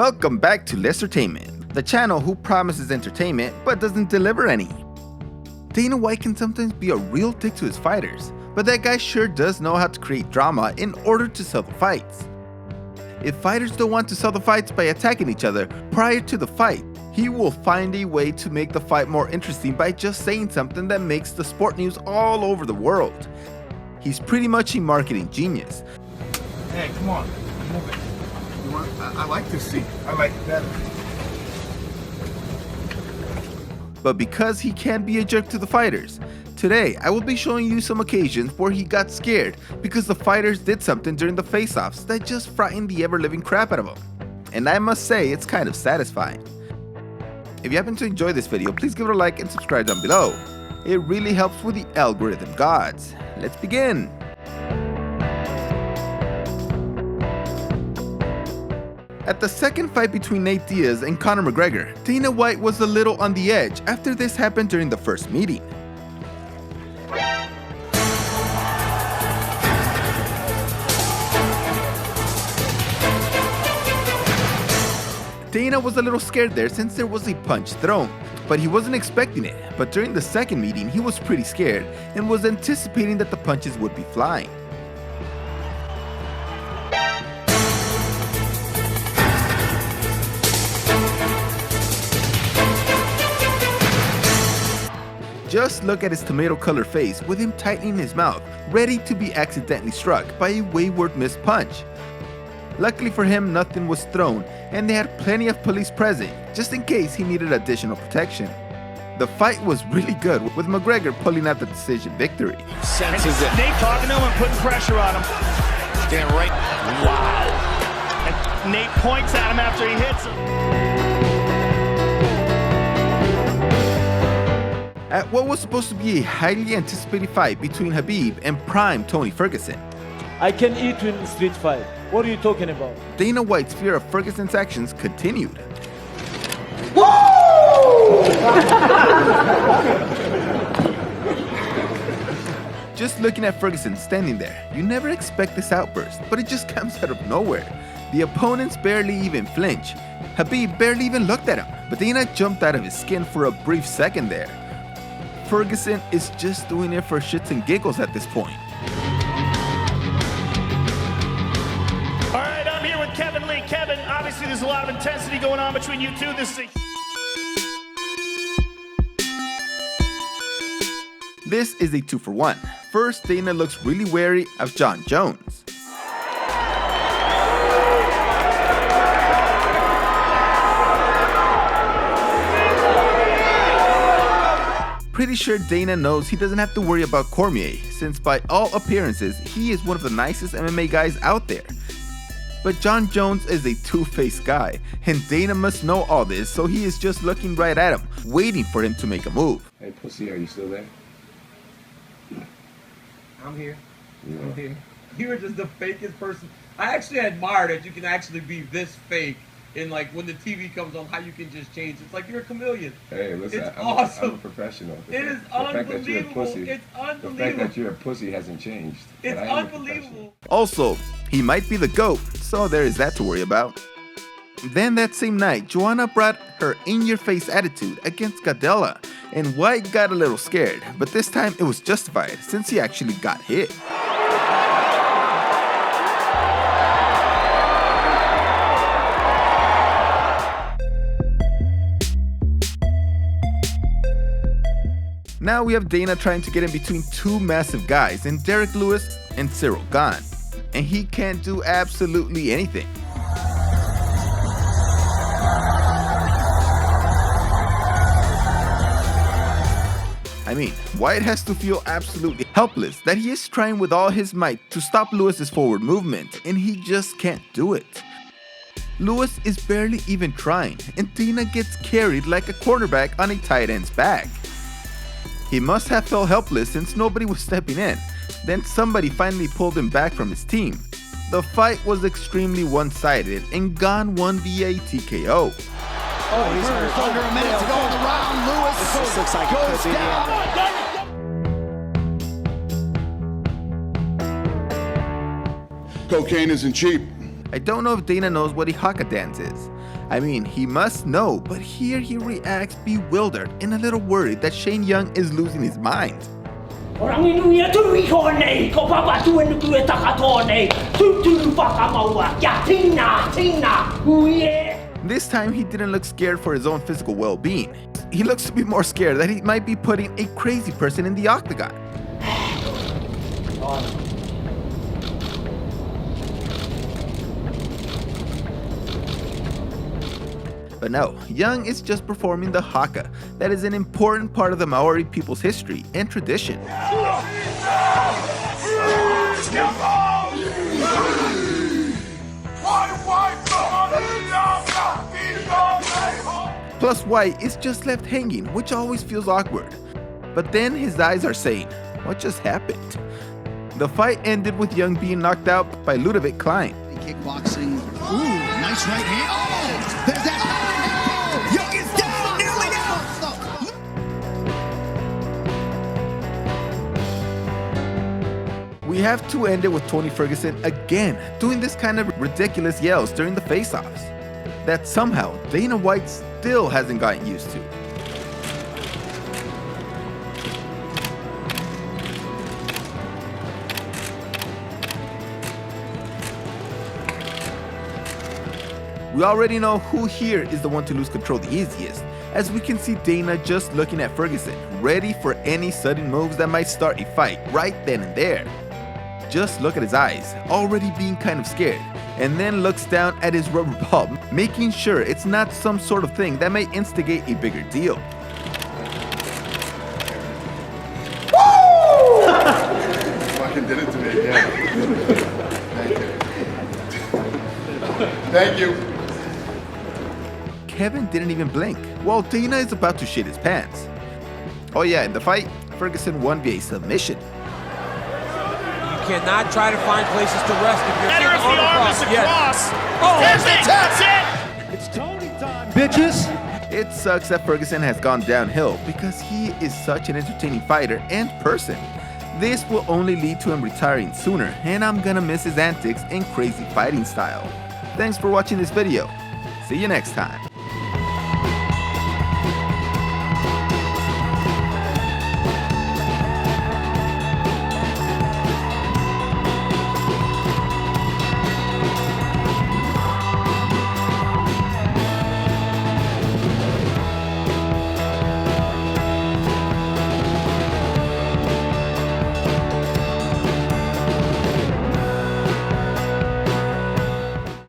Welcome back to Lestertainment, the channel who promises entertainment but doesn't deliver any. Dana White can sometimes be a real dick to his fighters, but that guy sure does know how to create drama in order to sell the fights. If fighters don't want to sell the fights by attacking each other prior to the fight, he will find a way to make the fight more interesting by just saying something that makes the sport news all over the world. He's pretty much a marketing genius. Hey, come on, move it. I like this seat. I like it better. But because he can be a jerk to the fighters, today I will be showing you some occasions where he got scared because the fighters did something during the face-offs that just frightened the ever-living crap out of him. And I must say, it's kind of satisfying. If you happen to enjoy this video, please give it a like and subscribe down below. It really helps with the algorithm gods. Let's begin. At the second fight between Nate Diaz and Conor McGregor, Dana White was a little on the edge after this happened during the first meeting. Dana was a little scared there since there was a punch thrown, but he wasn't expecting it. But during the second meeting, he was pretty scared and was anticipating that the punches would be flying. Just look at his tomato-colored face with him tightening his mouth, ready to be accidentally struck by a wayward missed punch. Luckily for him, nothing was thrown, and they had plenty of police present, just in case he needed additional protection. The fight was really good, with McGregor pulling out the decision victory. Senses it. Nate talking to him and putting pressure on him. Stand right. Wow. And Nate points at him after he hits him. At what was supposed to be a highly anticipated fight between Khabib and prime Tony Ferguson, I can eat in street fight. What are you talking about? Dana White's fear of Ferguson's actions continued. Just looking at Ferguson standing there, you never expect this outburst, but it just comes out of nowhere. The opponents barely even flinch. Khabib barely even looked at him, but Dana jumped out of his skin for a brief second there. Ferguson is just doing it for shits and giggles at this point. All right, I'm here with Kevin Lee. Kevin, obviously there's a lot of intensity going on between you two. This is a 2-for-1. First, Dana looks really wary of Jon Jones. Pretty sure Dana knows he doesn't have to worry about Cormier, since by all appearances, he is one of the nicest MMA guys out there. But Jon Jones is a two-faced guy, and Dana must know all this, so he is just looking right at him, waiting for him to make a move. Hey, pussy, are you still there? I'm here. Yeah. I'm here. You are just the fakest person. I actually admire that you can actually be this fake. And like when the TV comes on, how you can just change. It's like you're a chameleon. Hey, listen, It's I'm awesome. a professional. It is unbelievable. It's unbelievable. The fact that you're a pussy hasn't changed. It's but I am a unbelievable. Also, he might be the GOAT, so there is that to worry about. Then that same night, Joanna brought her in-your-face attitude against Gadella, and White got a little scared, but this time it was justified since he actually got hit. Now we have Dana trying to get in between two massive guys in Derek Lewis and Cyril Gane, and he can't do absolutely anything. I mean, White has to feel absolutely helpless that he is trying with all his might to stop Lewis's forward movement, and he just can't do it. Lewis is barely even trying, and Dana gets carried like a quarterback on a tight end's back. He must have felt helpless since nobody was stepping in. Then somebody finally pulled him back from his team. The fight was extremely one-sided, and Gane won via TKO. Oh, he's hurt. Under a minute to go in the round. Lewis looks like goes down. Cocaine isn't cheap. I don't know if Dana knows what a haka dance is, I mean, he must know, but here he reacts bewildered and a little worried that Shane Young is losing his mind. This time he didn't look scared for his own physical well-being. He looks to be more scared that he might be putting a crazy person in the octagon. But no, Young is just performing the haka. That is an important part of the Maori people's history and tradition. Plus White is just left hanging, which always feels awkward. But then his eyes are saying, what just happened? The fight ended with Young being knocked out by Ludovic Klein. Kickboxing. Ooh, nice right hand. Oh, there's that. Oh, Young is down, nearly out. We have to end it with Tony Ferguson again doing this kind of ridiculous yells during the face-offs that somehow Dana White still hasn't gotten used to. We already know who here is the one to lose control the easiest, as we can see Dana just looking at Ferguson, ready for any sudden moves that might start a fight right then and there. Just look at his eyes, already being kind of scared, and then looks down at his rubber ball, making sure it's not some sort of thing that may instigate a bigger deal. Woo! Fucking did it to me, yeah. Thank you. Kevin didn't even blink, while Dana is about to shit his pants. Oh yeah, in the fight, Ferguson won via submission. You cannot try to find places to rest if you're Better if the arm is across. Oh, That's it! It's Tony time, bitches. It sucks that Ferguson has gone downhill because he is such an entertaining fighter and person. This will only lead to him retiring sooner, and I'm gonna miss his antics and crazy fighting style. Thanks for watching this video. See you next time.